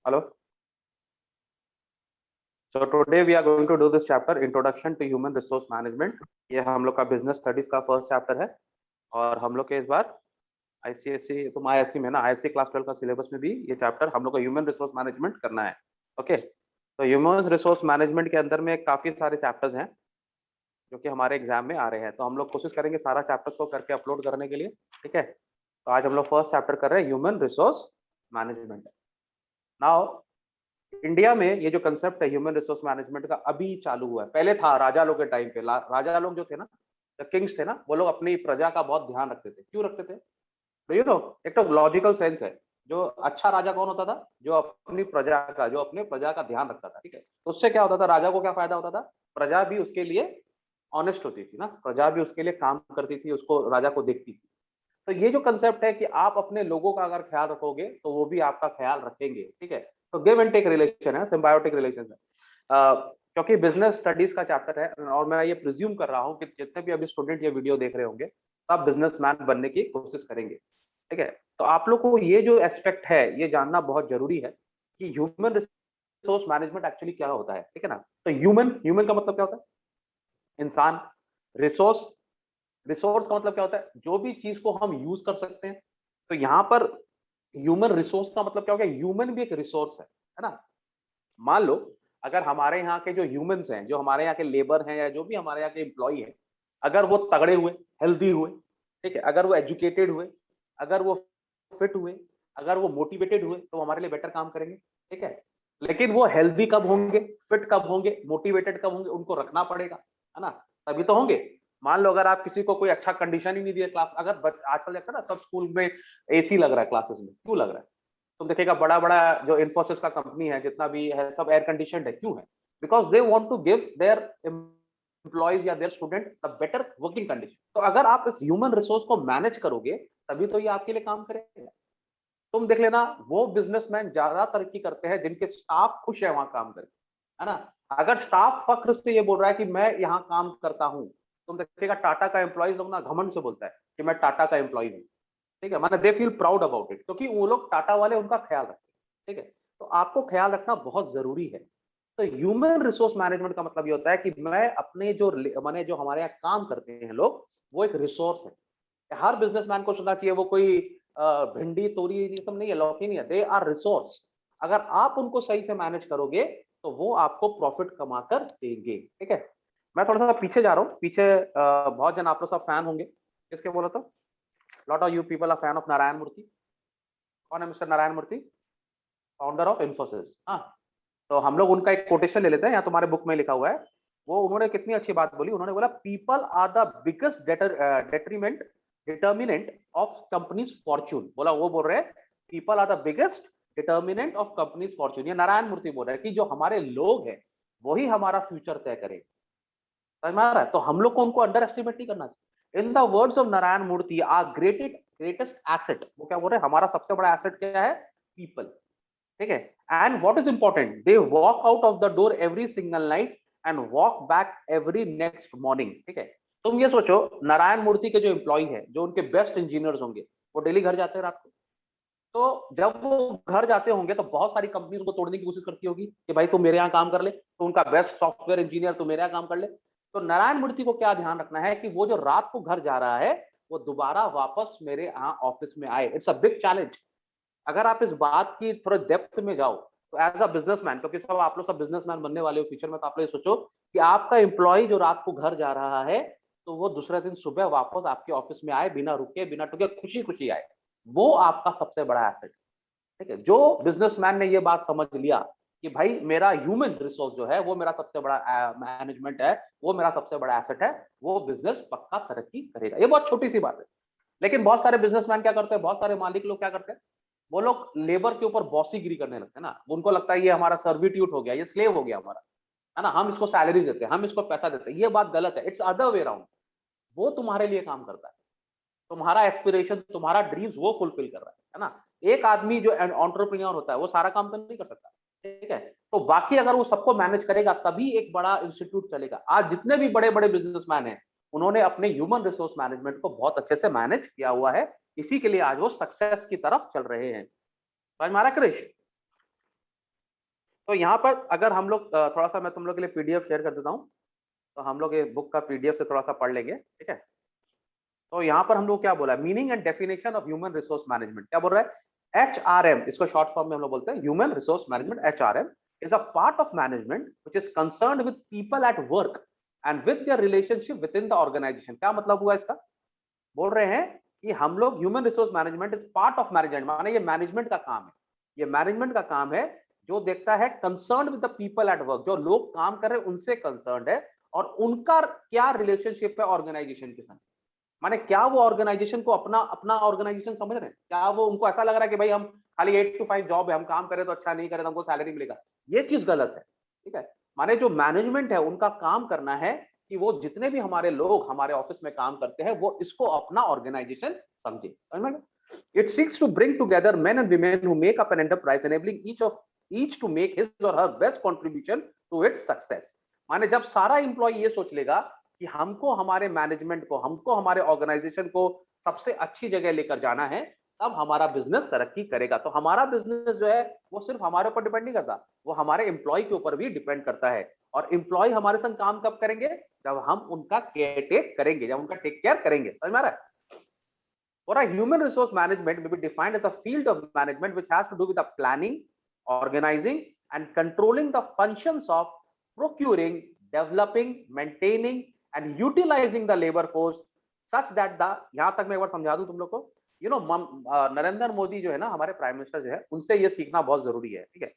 Hello. So today we are going to do this chapter Introduction to Human Resource Management। ये हम लोग का business studies का first chapter है और हम लोग के इस बार आईसीएससी तुम आईएससी में ना आईएससी क्लास 12 का सिलेबस में भी ये चैप्टर हम लोग को ह्यूमन रिसोर्स मैनेजमेंट करना है। ओके, तो ह्यूमन रिसोर्स मैनेजमेंट के अंदर में काफी सारे चैप्टर्स हैं जो कि हमारे एग्जाम में आ रहे हैं, तो हम लोग कोशिश करेंगे सारा चैप्टर्स को करके अपलोड करने के लिए। ठीक है, तो आज हम लोग फर्स्ट चैप्टर कर रहे हैं human resource management. Now India में ये जो कंसेप्ट है ह्यूमन रिसोर्स मैनेजमेंट का अभी चालू हुआ है, पहले था राजा लोग के टाइम पे। राजा लोग जो थे ना, जो किंग्स थे ना, वो लोग अपनी प्रजा का बहुत ध्यान रखते थे। क्यों रखते थे? तो यू नो, एक तो लॉजिकल सेंस है। जो अच्छा राजा कौन होता था? जो अपने प्रजा का ध्यान रखता था। ठीक है, तो उससे क्या होता था? राजा को क्या फायदा होता था? प्रजा भी उसके लिए ऑनेस्ट होती थी ना, प्रजा भी उसके लिए काम करती थी, उसको राजा को देखती थी। तो ये जो कंसेप्ट है कि आप अपने लोगों का अगर ख्याल रखोगे तो वो भी आपका ख्याल रखेंगे। ठीक है, तो गिव एंड टेक रिलेशन है, सिम्बायोटिक रिलेशन है। क्योंकि बिजनेस स्टडीज का चैप्टर है और मैं ये प्रिज्यूम कर रहा हूँ कि जितने भी अभी स्टूडेंट ये वीडियो देख रहे होंगे सब बिजनेसमैन बनने की कोशिश करेंगे। ठीक है, तो आप लोग को ये जो एस्पेक्ट है ये जानना बहुत जरूरी है कि ह्यूमन रिसोर्स मैनेजमेंट एक्चुअली क्या होता है। ठीक है ना, तो ह्यूमन ह्यूमन का मतलब क्या होता है? इंसान। रिसोर्स, रिसोर्स का मतलब क्या होता है? जो भी चीज को हम यूज कर सकते हैं। तो यहाँ पर ह्यूमन रिसोर्स का मतलब क्या हो गया? ह्यूमन भी एक रिसोर्स है ना। मान लो अगर हमारे यहाँ के जो ह्यूमंस हैं, जो हमारे यहाँ के लेबर हैं या जो भी हमारे यहाँ के एम्प्लॉय हैं, अगर वो तगड़े हुए, हेल्दी हुए, ठीक है, अगर वो एजुकेटेड हुए, अगर वो फिट हुए, अगर वो मोटिवेटेड हुए, तो वो हमारे लिए बेटर काम करेंगे। ठीक है, लेकिन वो हेल्दी कब होंगे, फिट कब होंगे, मोटिवेटेड कब होंगे? उनको रखना पड़ेगा, है ना, तभी तो होंगे। मान लो अगर आप किसी को कोई अच्छा कंडीशन ही नहीं दिए क्लास, अगर आजकल देखते हैं ना सब स्कूल में एसी लग रहा है क्लासेस में, क्यों लग रहा है? तुम देखिएगा बड़ा बड़ा जो इन्फोसिस का कंपनी है, जितना भी है, सब एयर कंडीशनड है। क्यों है? Because they want to give their employees या their student the better working condition. तो अगर आप इस ह्यूमन रिसोर्स को मैनेज करोगे तभी तो ये आपके लिए काम करेगा। तुम देख लेना, वो बिजनेसमैन ज्यादा तरक्की करते हैं जिनके स्टाफ खुश है वहां काम करके, है ना। अगर स्टाफ फख्र से ये बोल रहा है कि मैं यहाँ काम करता हूँ, तुम देखिएगा टाटा का एम्प्लॉय लोग ना घमंड से बोलता है कि मैं टाटा का एम्प्लॉय हूँ। ठीक है, माने they feel proud about it, क्योंकि वो लोग टाटा वाले उनका ख्याल रखते हैं। ठीक है, तो आपको ख्याल रखना बहुत जरूरी है। तो ह्यूमन रिसोर्स मैनेजमेंट का मतलब ये होता है कि मैं अपने जो माने जो हमारे यहाँ काम करते हैं लोग, वो एक रिसोर्स है। हर बिजनेसमैन को सोचना चाहिए वो कोई भिंडी तोरी ये सब नहीं है, लौकी नहीं है, दे आर रिसोर्स। अगर आप उनको सही से मैनेज करोगे तो वो आपको प्रॉफिट कमा कर देंगे। ठीक है, मैं थोड़ा सा पीछे जा रहा हूँ। पीछे बहुत जन आप लोग सब फैन होंगे, किसके बोला तो? Lot of you people are fan of Narayana Murthy. कौन है mister Narayana Murthy? Founder of Infosys. हाँ, तो हम लोग उनका एक कोटेशन ले लेते हैं, यहाँ तुम्हारे बुक में लिखा हुआ है। वो उन्होंने कितनी अच्छी बात बोली, उन्होंने बोला people are the biggest detriment determinant of companies fortune. बोला, वो बोल रहे हैं people are the biggest determinant of companies fortune. ये नारायण मूर्ति बोल रहे हैं कि जो हमारे लोग हैं वही हमारा फ्यूचर तय करेंगे। समझ में आ रहा है? तो हम लोग को उनको अंडर एस्टिमेट नहीं करना चाहिए। In the words of Narayana Murthy, are greatest asset, वो क्या बोल रहे हैं? हमारा सबसे बड़ा एसेट क्या है? पीपल। ठीक है, and what is important, they walk out of the door every single night and walk back every next morning. ठीक है, तुम ये सोचो, नारायण मूर्ति के जो एम्प्लॉय है, जो उनके बेस्ट इंजीनियर्स होंगे, वो डेली घर जाते हैं रात को। तो जब वो घर जाते होंगे तो बहुत सारी कंपनी उनको तोड़ने की कोशिश करती होगी कि भाई तुम मेरे यहाँ काम कर ले, तो उनका बेस्ट सॉफ्टवेयर इंजीनियर तुम मेरे यहाँ काम कर ले। तो नारायण मूर्ति को क्या ध्यान रखना है कि वो जो रात को घर जा रहा है वो दोबारा वापस मेरे यहाँ ऑफिस में आए। It's a big challenge. अगर आप इस बात की थोड़ा डेप्थ में जाओ तो एज अ बिजनेसमैन, क्योंकि सब आप लोग सब बिजनेसमैन बनने वाले हो फ्यूचर में, तो आप लोग सोचो कि आपका एम्प्लॉय जो रात को घर जा रहा है तो वो दूसरे दिन सुबह वापस आपके ऑफिस में आए, बिना रुके बिना टुके, खुशी खुशी आए। वो आपका सबसे बड़ा एसेट। ठीक है, जो बिजनेसमैन ने ये बात समझ लिया कि भाई मेरा ह्यूमन रिसोर्स जो है वो मेरा सबसे बड़ा मैनेजमेंट है, वो मेरा सबसे बड़ा एसेट है, वो बिजनेस पक्का तरक्की करेगा। ये बहुत छोटी सी बात है, लेकिन बहुत सारे बिजनेसमैन क्या करते हैं, बहुत सारे मालिक लोग क्या करते हैं, वो लोग लेबर के ऊपर बॉसीगिरी करने लगते हैं ना। उनको लगता है ये हमारा सर्विट्यूट हो गया, ये स्लेव हो गया हमारा, है ना, हम इसको सैलरी देते हैं, हम इसको पैसा देते हैं। ये बात गलत है, इट्स अदर वे अराउंड। वो तुम्हारे लिए काम करता है, तुम्हारा एस्पिरेशन, तुम्हारा ड्रीम्स वो फुलफिल कर रहा है ना। एक आदमी जो एंटरप्रेन्योर होता है वो सारा काम तो नहीं कर सकता। ठीक है, तो बाकी अगर वो सबको मैनेज करेगा तभी एक बड़ा इंस्टीट्यूट चलेगा। आज जितने भी बड़े बड़े बिजनेसमैन हैं उन्होंने अपने ह्यूमन रिसोर्स मैनेजमेंट को बहुत अच्छे से मैनेज किया हुआ है, इसी के लिए आज वो सक्सेस की तरफ चल रहे हैं। समझ में आ रहा है क्रिश? तो यहाँ पर अगर हम लोग थोड़ा सा मैं तुम लोग के लिए पीडीएफ शेयर कर देता हूँ, तो हम लोग ये बुक का पीडीएफ से थोड़ा सा पढ़ लेंगे, ठीक है। तो यहाँ पर हम लोग क्या बोला, meaning and definition of human resource management, क्या बोल रहा है, HRM, इसको शॉर्ट फॉर्म में हम लोग बोलते हैं human resource management. HRM is a part of management which is concerned with people at work and with their relationship within the organisation. क्या मतलब हुआ इसका, बोल रहे हैं कि हम लोग human resource management is part of management, माने ये मैनेजमेंट का काम है, ये मैनेजमेंट का काम है जो देखता है concern with the people at work, जो लोग काम कर रहे हैं उनसे कंसर्न है और उनका क्या रिलेशनशिप है ऑर्गेनाइजेशन के साथ। माने क्या वो ऑर्गेनाइजेशन को अपना अपना ऑर्गेनाइजेशन समझ रहे हैं, क्या वो उनको ऐसा लग रहा है कि भाई हम खाली 8 to 5 जॉब है, हम काम करें तो अच्छा नहीं करें तो हमको सैलरी मिलेगा, ये चीज गलत है, ठीक है। माने जो मैनेजमेंट है उनका काम करना है कि वो जितने भी हमारे लोग हमारे ऑफिस में काम करते हैं वो इसको अपना ऑर्गेनाइजेशन समझे, समझ में। It seeks to bring together men and women who make up an enterprise enabling each to make his or her best contribution to its success. माने जब सारा एम्प्लॉय ये सोच लेगा कि हमको हमारे मैनेजमेंट को, हमको हमारे ऑर्गेनाइजेशन को सबसे अच्छी जगह लेकर जाना है, तब हमारा बिजनेस तरक्की करेगा। तो हमारा बिजनेस जो है वो सिर्फ हमारे ऊपर डिपेंड नहीं करता, वो हमारे एम्प्लॉय के ऊपर भी डिपेंड करता है। और एम्प्लॉय हमारे संग काम कब करेंगे, जब हम उनका केयर टेक करेंगे, जब उनका टेक केयर करेंगे, समझ में आ रहा है। For a human resource management may be defined as a field of management which has to do with the planning, organizing and controlling the functions of procuring, developing, maintaining and utilizing the labor force such that the, यहां तक मैं एक बार समझा दूं तुम लोग को, नरेंद्र मोदी जो है ना हमारे प्राइम मिनिस्टर जो है, उनसे ये सीखना बहुत जरूरी है, ठीक है।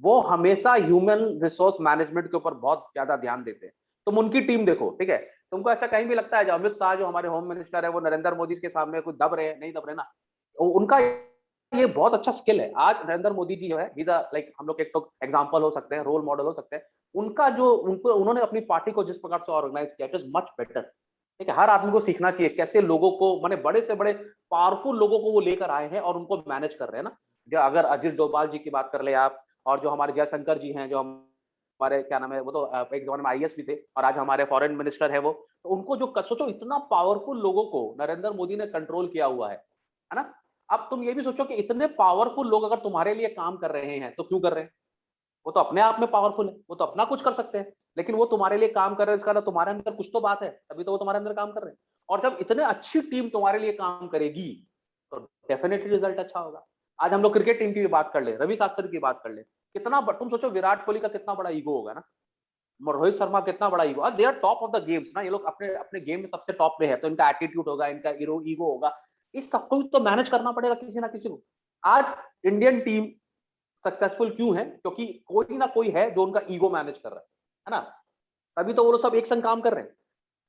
वो हमेशा ह्यूमन रिसोर्स मैनेजमेंट के ऊपर बहुत ज्यादा ध्यान देते हैं। तुम उनकी टीम देखो, ठीक है, तुमको ऐसा कहीं भी लगता है जो अमित शाह जो हमारे होम मिनिस्टर है वो नरेंद्र मोदी के सामने कुछ दब रहे हैं, नहीं दब रहे ना, उनका ये बहुत अच्छा स्किल है। आज नरेंद्र मोदी जी जो है, लाइक हम लोग एक तो एग्जांपल हो सकते हैं, रोल मॉडल हो सकते हैं। उनका जो उनको उन्होंने अपनी पार्टी को जिस प्रकार से ऑर्गेनाइज किया, इट इज मच बेटर, ठीक है। हर आदमी को सीखना चाहिए कैसे लोगों को, माने बड़े से बड़े पावरफुल लोगों को वो लेकर आए हैं और उनको मैनेज कर रहे हैं ना। जो अगर अजित डोभाल जी की बात कर ले आप, और जो हमारे जयशंकर जी हैं, जो हमारे क्या नाम है, वो तो एक जमाने में आईएएस भी थे और आज हमारे फॉरेन मिनिस्टर है वो, तो उनको जो सोचो इतना पावरफुल लोगों को नरेंद्र मोदी ने कंट्रोल किया हुआ है ना। अब तुम ये भी सोचो कि इतने पावरफुल लोग अगर तुम्हारे लिए काम कर रहे हैं तो क्यों कर रहे हैं, वो तो अपने आप में पावरफुल है, वो तो अपना कुछ कर सकते हैं, लेकिन वो तुम्हारे लिए काम कर रहे हैं, इसका मतलब तुम्हारे अंदर कुछ तो बात है, तभी तो वो तुम्हारे अंदर काम कर रहे हैं। और जब इतने अच्छी टीम तुम्हारे लिए काम करेगी तो डेफिनेटली रिजल्ट अच्छा होगा। आज हम लोग क्रिकेट टीम की भी बात कर ले, रवि शास्त्री की बात कर ले, कितना तुम सोचो विराट कोहली का कितना बड़ा ईगो होगा ना, रोहित शर्मा कितना बड़ा ego, they are top of the games ना, ये लोग अपने अपने गेम में सबसे टॉप पे है, तो इनका एटीट्यूड होगा, इनका ईगो होगा, इस सबको तो मैनेज करना पड़ेगा किसी ना किसी को। आज इंडियन टीम सक्सेसफुल क्यों है, क्योंकि कोई ना कोई है जो उनका ईगो मैनेज कर रहा है ना, तभी तो वो लोग सब एक संग काम कर रहे हैं।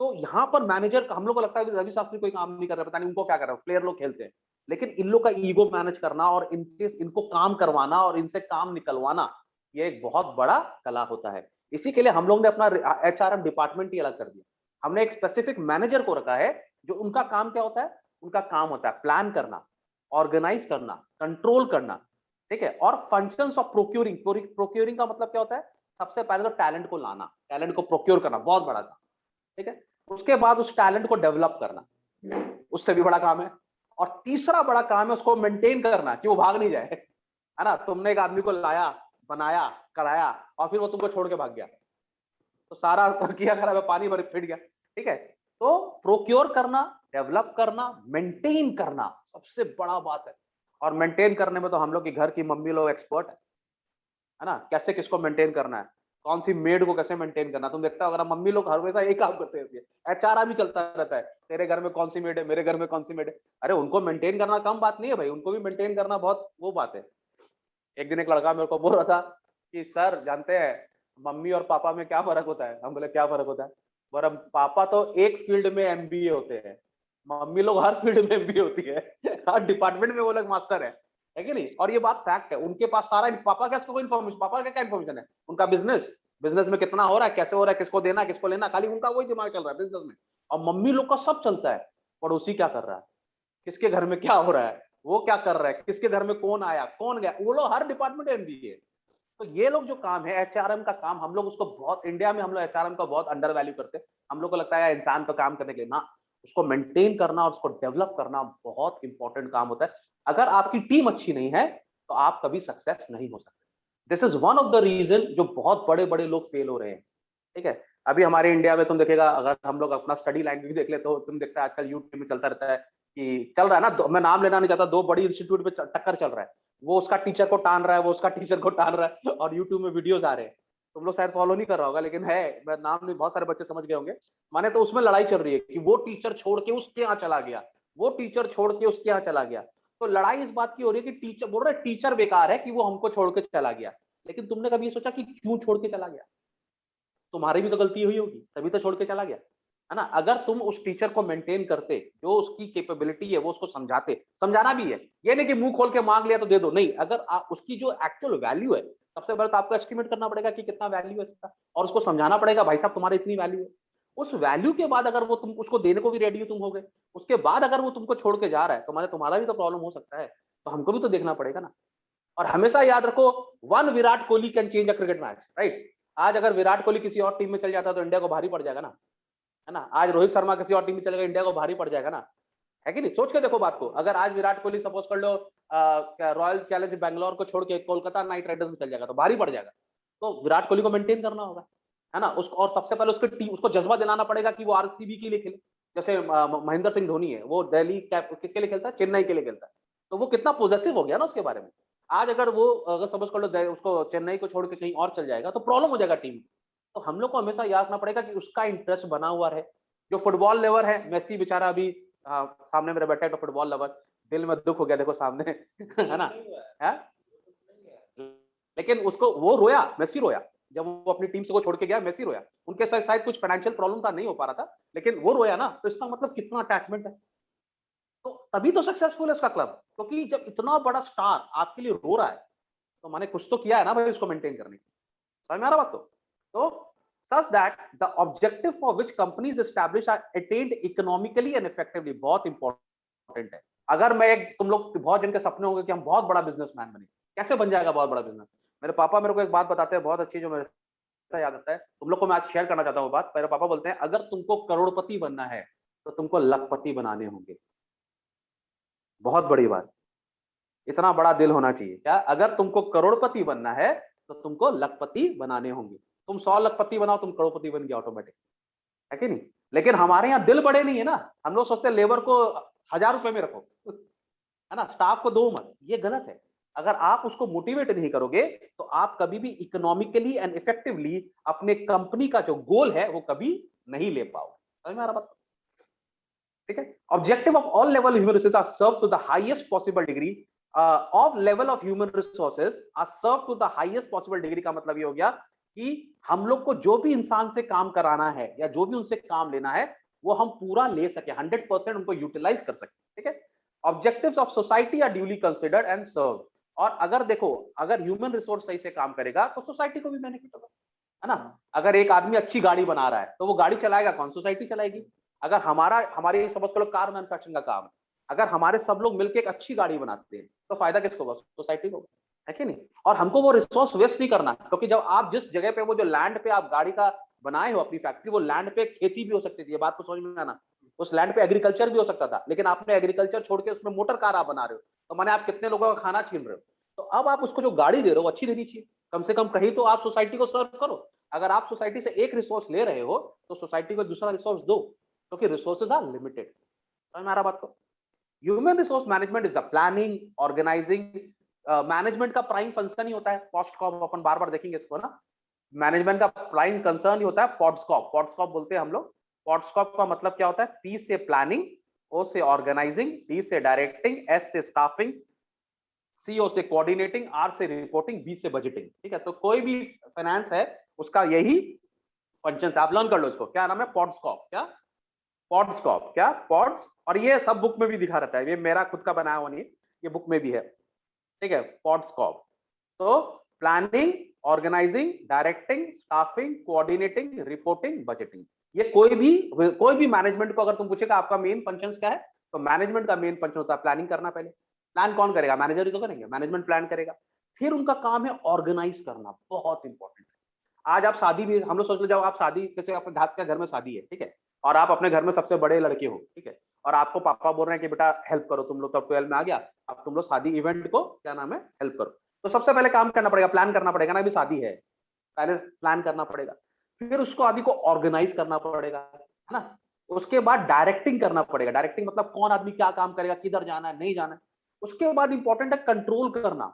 तो यहाँ पर मैनेजर, हम लोग को लगता है कि रवि शास्त्री कोई काम नहीं कर रहा, पता नहीं उनको क्या कर रहा है, प्लेयर लोग खेलते हैं, लेकिन इन लोग का ईगो मैनेज करना और इनको काम करवाना और इनसे काम निकलवाना, ये एक बहुत बड़ा कला होता है। इसी के लिए हम लोग ने अपना HRM डिपार्टमेंट ही अलग कर दिया। हमने एक स्पेसिफिक मैनेजर को रखा है, जो उनका काम क्या होता है, उनका काम होता है प्लान करना, ऑर्गेनाइज करना, कंट्रोल करना, ठीक है। और फंक्शंस ऑफ प्रोक्यूरिंग, प्रोक्यूरिंग का मतलब क्या होता है, सबसे पहले तो टैलेंट को लाना, टैलेंट को प्रोक्योर करना, बहुत बड़ा काम, ठीक है। उसके बाद उस टैलेंट को डेवलप करना, उससे भी बड़ा काम है। और तीसरा बड़ा काम है उसको मेंटेन करना कि वो भाग नहीं जाए, है ना। तुमने एक आदमी को लाया, बनाया, कराया और फिर वो तुमको छोड़ के भाग गया, तो सारा किया करा पानी भर फिट गया, ठीक है। तो प्रोक्योर करना, डेवलप करना, मेंटेन करना सबसे बड़ा बात है। और मेंटेन करने में तो हम लोग की घर की मम्मी लोग एक्सपर्ट है ना, कैसे किसको मेंटेन करना है, कौन सी मेड को कैसे मेंटेन करना। तुम देखता हो अगर मम्मी लोग हमेशा एक काम करते रहती है, HRM भी चलता रहता है, तेरे घर में कौन सी मेड है, मेरे घर में कौन सी मेड है। अरे उनको मेंटेन करना कम बात नहीं है भाई, उनको भी मेंटेन करना बहुत वो बात है। एक दिन एक लड़का मेरे को बोल रहा था कि सर जानते हैं मम्मी और पापा में क्या फर्क होता है, हम बोले क्या फर्क होता है, बोला पापा तो एक फील्ड में MBA होते हैं, मम्मी लोग हर फील्ड में MBA होती है हर डिपार्टमेंट में वो लोग मास्टर है कि नहीं। और ये बात फैक्ट है, उनके पास सारा पापा का कोई इन्फॉर्मेशन, पापा का क्या इन्फॉर्मेशन है, उनका बिजनेस, बिजनेस में कितना हो रहा है, कैसे हो रहा है, किसको देना किसको लेना, खाली उनका वही दिमाग चल रहा है बिजनेस में। और मम्मी लोग का सब चलता है, पड़ोसी क्या कर रहा है, किसके घर में क्या हो रहा है, वो क्या कर रहा है, किसके घर में कौन आया कौन गया, वो लोग हर डिपार्टमेंट MBA। तो ये लोग जो काम है HRM का काम, हम लोग उसको बहुत, इंडिया में हम लोग HRM का बहुत अंडर वैल्यू करते हैं। हम लोग को लगता है इंसान तो काम करने के लिए ना, उसको मेंटेन करना और उसको डेवलप करना बहुत इंपॉर्टेंट काम होता है। अगर आपकी टीम अच्छी नहीं है तो आप कभी सक्सेस नहीं हो सकते। This is one of the reason जो बहुत बड़े बड़े लोग फेल हो रहे हैं, ठीक है। अभी हमारे इंडिया में तुम देखेगा, अगर हम लोग अपना स्टडी लैंग्वेज देख ले तो तुम देखता है आजकल यूट्यूब में चलता रहता है कि चल रहा है ना, मैं नाम लेना नहीं चाहता, दो बड़ी इंस्टीट्यूट में टक्कर चल रहा है, वो उसका टीचर को टान रहा है, वो उसका टीचर को टान रहा है, और यूट्यूब में वीडियोस आ रहे हैं। तुम लोग शायद फॉलो नहीं कर रहा होगा, लेकिन है, मैं नाम नहीं, बहुत सारे बच्चे समझ गए होंगे। माने तो उसमें लड़ाई चल रही है कि वो टीचर छोड़ के उसके यहाँ चला गया, वो टीचर छोड़ के उसके यहाँ चला गया। तो लड़ाई इस बात की हो रही है कि टीचर बोल रहा है टीचर बेकार है कि वो हमको छोड़ के चला गया, लेकिन तुमने कभी ये सोचा कि क्यों छोड़ के चला गया? तुम्हारी भी तो गलती हुई होगी, तभी तो छोड़ के चला गया, है ना। अगर तुम उस टीचर को मेंटेन करते, जो उसकी कैपेबिलिटी है वो उसको समझाते, समझाना भी है, ये नहीं कि मुंह खोल के मांग लिया तो दे दो, नहीं, अगर उसकी जो एक्चुअल वैल्यू है, सबसे पहले तो आपको एस्टिमेट करना पड़ेगा कि कितना वैल्यू है इसका, और उसको समझाना पड़ेगा भाई साहब तुम्हारी इतनी वैल्यू है। उस वैल्यू के बाद अगर वो तुम उसको देने को भी रेडी हो तुम हो गए, उसके बाद अगर वो तुमको छोड़ के जा रहा है तो माने तुम्हारा भी तो प्रॉब्लम हो सकता है, तो हमको भी तो देखना पड़ेगा ना। और हमेशा याद रखो, one Virat Kohli can change a cricket match, right. आज अगर विराट कोहली किसी और टीम में चल जाता तो इंडिया को भारी पड़ जाएगा ना, है ना। आज रोहित शर्मा किसी और टीम में चलेगा, इंडिया को भारी पड़ जाएगा ना, है कि नहीं। सोच के देखो बात को, अगर आज विराट कोहली सपोज कर लो क्या रॉयल चैलेंज बैंगलोर को छोड़ के कोलकाता नाइट राइडर्स में चल जाएगा तो भारी पड़ जाएगा। तो विराट कोहली को मेंटेन करना होगा, है ना उसको, और सबसे पहले उसकी टीम, उसको जज्बा दिलाना पड़ेगा कि वो आरसीबी के लिए खेले। जैसे महेंद्र सिंह धोनी है, वो दिल्ली किसके लिए खेलता है, चेन्नई के लिए खेलता है, तो वो कितना पॉजिटिव हो गया ना उसके बारे में। आज अगर वो, अगर सपोज कर लो उसको चेन्नई को छोड़ के कहीं और चल जाएगा तो प्रॉब्लम हो जाएगा टीम। तो हम लोग को हमेशा याद रखना पड़ेगा कि उसका इंटरेस्ट बना हुआ रहे। जो फुटबॉल लेवर है, मेसी बेचारा अभी सामने मेरे बैठा है तो फुटबॉल लवर, दिल में दुख हो गया देखो सामने है ना, है। लेकिन उसको वो रोया, मेसी रोया, जब वो अपनी टीम से को छोड़ के गया, मेसी रोया। उनके साथ शायद कुछ फाइनेंशियल प्रॉब्लम था, नहीं हो पा रहा था, लेकिन वो रोया ना, तो इसका मतलब कितना अटैचमेंट है। तो तभी तो सक्सेसफुल है उसका क्लब, क्योंकि जब इतना बड़ा स्टार आपके लिए रो रहा है तो मैंने कुछ तो किया है ना भाई उसको मेंटेन करने की। समझ में आ रहा बात? तो such that the objective for which companies established are attained economically and effectively, बहुत इंपॉर्टेंट है। अगर मैं एक, तुम लोग बहुत जन के सपने होंगे कि हम बहुत बड़ा बिजनेसमैन बने, कैसे बन जाएगा बहुत बड़ा बिजनेस? मेरे पापा मेरे को एक बात बताते हैं बहुत अच्छी, जो मेरे याद आता है, तुम लोग को मैं आज शेयर करना चाहता हूँ बात। मेरे पापा बोलते हैं अगर तुमको करोड़पति बनना है तो तुमको लखपति बनाने होंगे। बहुत बड़ी बात, इतना बड़ा दिल होना चाहिए क्या, अगर तुमको करोड़पति बनना है तो तुमको लखपति बनाने होंगे। तुम 100 लखपति बनाओ, तुम करोड़पति बन गए ऑटोमेटिक, है कि नहीं। लेकिन हमारे यहाँ दिल बड़े नहीं है ना, हम लोग सोचते हैं लेबर को 1000 रुपए में रखो, है ना, स्टाफ को दो मत, ये गलत है। अगर आप उसको मोटिवेट नहीं करोगे तो आप कभी भी इकोनॉमिकली एंड इफेक्टिवली अपने कंपनी का जो गोल है वो कभी नहीं ले पाओगे। समझ में आ रहा बात? ठीक है। Objective of all level human resources are serve to the highest possible degree of level of human resources are serve to the highest possible degree का मतलब ये हो गया कि हम लोग को जो भी इंसान से काम कराना है या जो भी उनसे काम लेना है वो हम पूरा ले सके, 100% उनको यूटिलाइज कर सके। ठीक है। Objectives of society are duly considered and serve. और अगर देखो, अगर ह्यूमन रिसोर्स सही से काम करेगा तो सोसाइटी को भी बेनिफिट होगा, है ना। अगर एक आदमी अच्छी गाड़ी बना रहा है तो वो गाड़ी चलाएगा कौन? सोसाइटी चलाएगी। अगर हमारी समझ करो कार मैन्युफैक्चरिंग का काम है, अगर हमारे सब लोग मिलकर एक अच्छी गाड़ी बनाते हैं तो फायदा किसको होगा? सोसाइटी को, है कि नहीं। और हमको वो रिसोर्स वेस्ट नहीं करना, क्योंकि जब आप जिस जगह पे, वो जो लैंड पे आप गाड़ी का बनाए हो अपनी फैक्ट्री, वो लैंड पे खेती भी हो सकती थी, ये बात को समझ में आना। उस लैंड पे एग्रीकल्चर भी हो सकता था, लेकिन आपने एग्रीकल्चर छोड़ के उसमें मोटर कार आप बना रहे हो, तो माने आप कितने लोगों का खाना छीन रहे हो। तो अब आप उसको जो गाड़ी दे रहे हो अच्छी देनी चाहिए, कम से कम कहीं तो आप सोसाइटी को सर्व करो। अगर आप सोसाइटी से एक रिसोर्स ले रहे हो तो सोसाइटी को दूसरा रिसोर्स दो, क्योंकि रिसोर्सेज आर लिमिटेड। समझ में आ रहा बात को? Human resource management is the planning, organising. Management का प्राइम फंक्शन ही होता है पॉस्टकॉप, अपन बार बार देखेंगे इसको ना। मैनेजमेंट का प्राइम कंसर्न ही होता है पॉड्सकॉप, पॉड्सकॉप बोलते हैं हम लोग। पॉड्सकॉप का मतलब क्या होता है? पी से प्लानिंग, ओ से ऑर्गेनाइजिंग, डी से डायरेक्टिंग, एस से स्टाफिंग, सीओ से कोऑर्डिनेटिंग, आर से रिपोर्टिंग, बी से बजटिंग। ठीक है। तो कोई भी फाइनेंस है उसका यही फंक्शन है, आप लर्न कर लो इसको। क्या नाम है? पॉड्सकॉप। क्या? पॉड्सकॉप। क्या? पॉड्स। और ये सब बुक में भी दिखा रहता है, ये मेरा खुद का बनाया हुआ नहीं, ये बुक में भी है। ठीक है। पॉड्सकॉप तो planning, organising, directing, staffing, coordinating, reporting, budgeting. ये कोई भी मैनेजमेंट को अगर तुम पूछेगा आपका मेन फंक्शन क्या है, तो मैनेजमेंट का मेन फंक्शन होता है प्लानिंग करना। पहले प्लान कौन करेगा? मैनेजर ही तो करेंगे, मैनेजमेंट प्लान करेगा। फिर उनका काम है ऑर्गेनाइज करना, बहुत इंपॉर्टेंट है। आज आप शादी भी, हम लोग सोच लो, जब आप शादी, जैसे आपके घर में शादी है, ठीक है, और आप अपने घर में सबसे बड़े लड़के हो, ठीक है, और आपको पापा बोल रहे हैं कि बेटा हेल्प करो, तुम लोग तो 12 में आ गया, अब तुम लोग शादी इवेंट को क्या नाम है हेल्प करो। तो सबसे पहले काम करना पड़ेगा, प्लान करना पड़ेगा ना, अभी शादी है, पहले प्लान करना पड़ेगा, फिर उसको आदि को ऑर्गेनाइज करना पड़ेगा, है ना। उसके बाद डायरेक्टिंग करना पड़ेगा, डायरेक्टिंग मतलब कौन आदमी क्या काम करेगा, किधर जाना है, नहीं जाना है। उसके बाद इंपॉर्टेंट है कंट्रोल करना,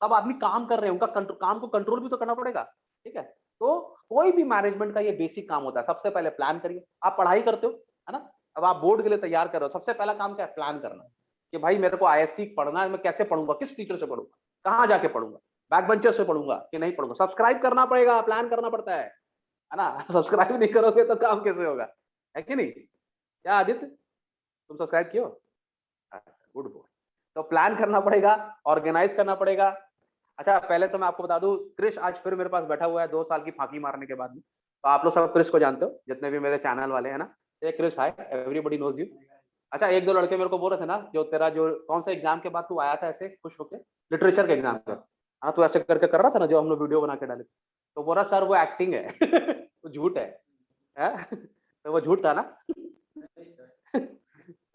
सब आदमी काम कर रहे हैं, उनका काम को कंट्रोल भी तो करना पड़ेगा, ठीक है। तो कोई भी मैनेजमेंट का ये बेसिक काम होता है, सबसे पहले प्लान करिए। आप पढ़ाई करते हो, है ना, अब आप बोर्ड के लिए तैयार कर रहे हो, सबसे पहला काम क्या है, प्लान करना, कि भाई मेरे को आईएससी पढ़ना है, मैं कैसे पढ़ूंगा, किस टीचर से पढ़ूंगा, कहाँ जाके पढ़ूंगा, बैक बेंचर से पढ़ूंगा कि नहीं पढ़ूंगा, सब्सक्राइब करना पड़ेगा, प्लान करना पड़ता है ना। सब्सक्राइब नहीं करोगे तो काम कैसे होगा, है कि नहीं। क्या आदित्य, तुम सब्सक्राइब किए हो, गुड बॉय। तो प्लान करना पड़ेगा, ऑर्गेनाइज करना पड़ेगा। अच्छा पहले तो मैं आपको बता दूं, क्रिश आज फिर मेरे पास बैठा हुआ है 2 साल की फांकी मारने के बाद में। तो आप लोग सब क्रिश को जानते हो, जितने भी मेरे चैनल वाले हैं ना। ये क्रिश, हाय, एवरीबॉडी नोज यू। अच्छा एक दो लड़के मेरे को बोल रहे थे ना, जो तेरा जो कौन सा एग्जाम के बाद तू आया था ऐसे खुश होके, लिटरेचर के एग्जाम पर, हाँ तू ऐसे करके कर रहा था ना, जो हम लोग वीडियो बना के डाले, तो बोला सर वो एक्टिंग है। वो झूठ है, तो वो झूठ था ना।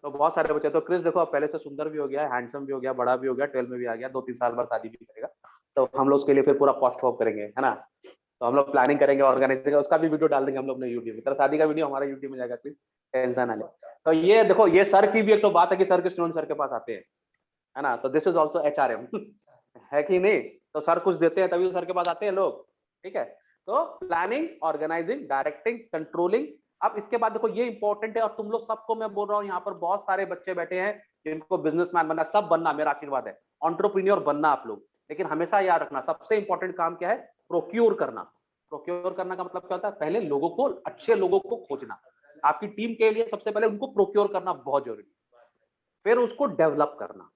तो बहुत सारे बच्चे, तो क्रिस देखो अब पहले से सुंदर भी हो गया, हैंडसम भी हो गया, बड़ा भी हो गया, 12 में भी आ गया, 2-3 साल बाद शादी भी करेगा। तो हम लोग उसके लिए फिर पूरा पोस्ट वॉक करेंगे, है ना। तो हम लोग प्लानिंग करेंगे, ऑर्गेनाइज करेंगे, उसका भी वीडियो डाल देंगे हम लोग अपने यूट्यूब पे। तेरा शादी का वीडियो हमारा यूट्यूब में जाएगा, प्लीज टेंशन ना ले। तो ये देखो, ये सर की भी एक तो बात है कि सर के स्टूडेंट सर के पास आते हैं, है ना। तो दिस इज ऑल्सो HRM। है कि नहीं। तो सर कुछ देते हैं तभी सर के पास आते हैं लोग, ठीक है। तो प्लानिंग, ऑर्गेनाइजिंग, डायरेक्टिंग, कंट्रोलिंग। अब इसके बाद देखो ये इंपॉर्टेंट है, और तुम लोग सबको मैं बोल रहा हूँ, यहाँ पर बहुत सारे बच्चे बैठे हैं जिनको बिजनेसमैन बनना, सब बनना मेरा आशीर्वाद है, एंटरप्रेन्योर बनना आप लोग। लेकिन हमेशा याद रखना, सबसे इंपॉर्टेंट काम क्या है, प्रोक्योर करना। प्रोक्योर करना का मतलब क्या होता है, पहले लोगों को, अच्छे लोगों को खोजना। आपकी टीम के लिए सबसे पहले उनको प्रोक्योर करना बहुत जरूरी, फिर उसको डेवलप करना।